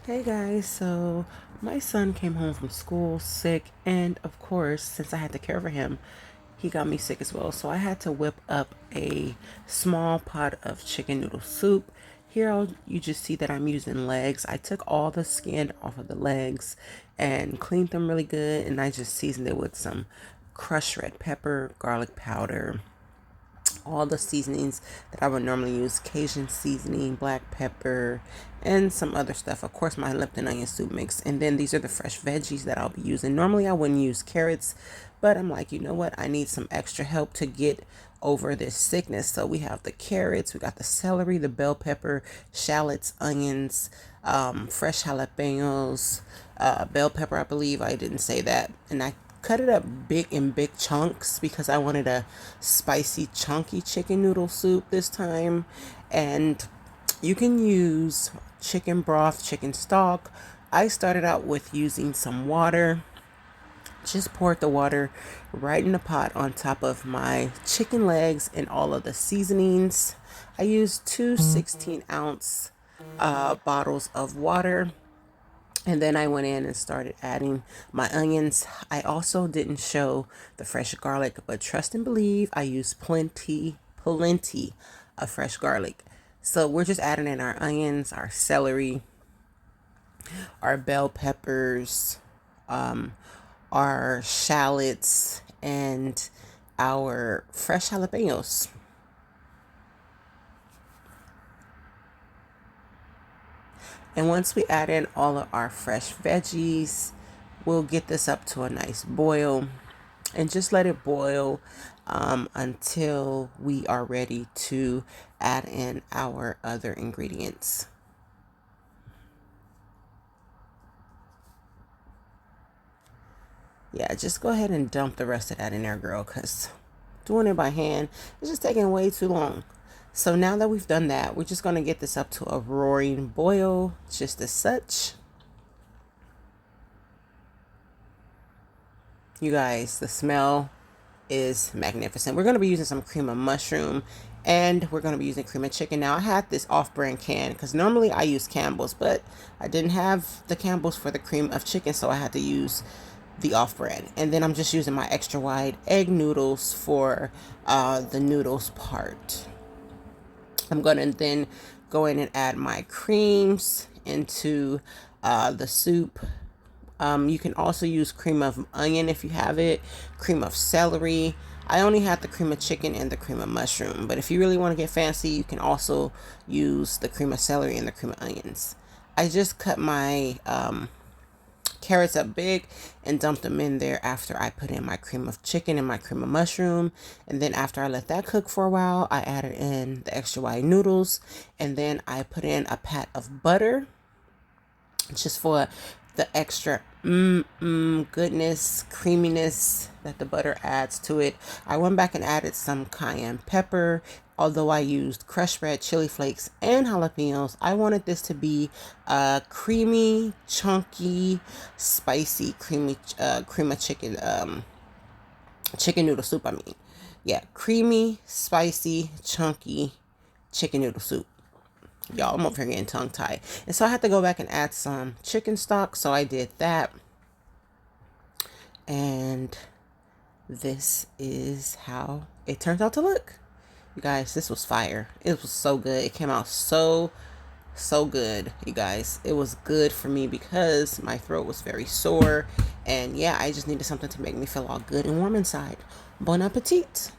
Hey guys, so my son came home from school sick, and of course, since I had to care for him, he got me sick as well. So I had to whip up a small pot of chicken noodle soup. Here, you just see that I'm using legs. I took all the skin off of the legs and cleaned them really good, and I just seasoned it with some crushed red pepper, garlic powder, all the seasonings that I would normally use: Cajun seasoning, black pepper, and some other stuff. Of course, my Lipton onion soup mix. And then these are the fresh veggies that I'll be using. Normally, I wouldn't use carrots, but I'm like, you know what? I need some extra help to get over this sickness. So we have the carrots, we got the celery, the bell pepper, shallots, onions, fresh jalapenos, bell pepper, I believe. I didn't say that. And I cut it up big in big chunks because I wanted a spicy, chunky chicken noodle soup this time. And you can use chicken broth, chicken stock. I started out with using some water. Just poured the water right in the pot on top of my chicken legs and all of the seasonings. I used two 16-ounce bottles of water. And then I went in and started adding my onions. I also didn't show the fresh garlic, but trust and believe, I used plenty of fresh garlic. So we're just adding in our onions, our celery, our bell peppers, our shallots, and our fresh jalapenos. And once we add in all of our fresh veggies, we'll get this up to a nice boil and just let it boil until we are ready to add in our other ingredients. Yeah, just go ahead and dump the rest of that in there, girl, because doing it by hand is just taking way too long. So now that we've done that, we're just going to get this up to a roaring boil, just as such. You guys, the smell is magnificent. We're going to be using some cream of mushroom, and we're going to be using cream of chicken. Now, I had this off-brand can because normally I use Campbell's, but I didn't have the Campbell's for the cream of chicken, so I had to use the off-brand. And then I'm just using my extra wide egg noodles for the noodles part. I'm going to then go in and add my creams into the soup. You can also use cream of onion if you have it, cream of celery. I only had the cream of chicken and the cream of mushroom, but if you really want to get fancy, you can also use the cream of celery and the cream of onions. I just cut my carrots up big and dumped them in there after I put in my cream of chicken and my cream of mushroom. And then after I let that cook for a while, I added in the extra wide noodles, and then I put in a pat of butter just for the extra goodness, creaminess that the butter adds to it. I went back and added some cayenne pepper. Although I used crushed red chili flakes and jalapenos, I wanted this to be a creamy, chunky, spicy, creamy, cream of chicken, chicken noodle soup. I mean, yeah, creamy, spicy, chunky chicken noodle soup. Y'all, I'm over here getting tongue tied. And so I had to go back and add some chicken stock. So I did that. And this is how it turns out to look. You guys, this was fire. It was so good. It came out so good, you guys. It was good for me because my throat was very sore. And yeah, I just needed something to make me feel all good and warm inside. Bon appetit.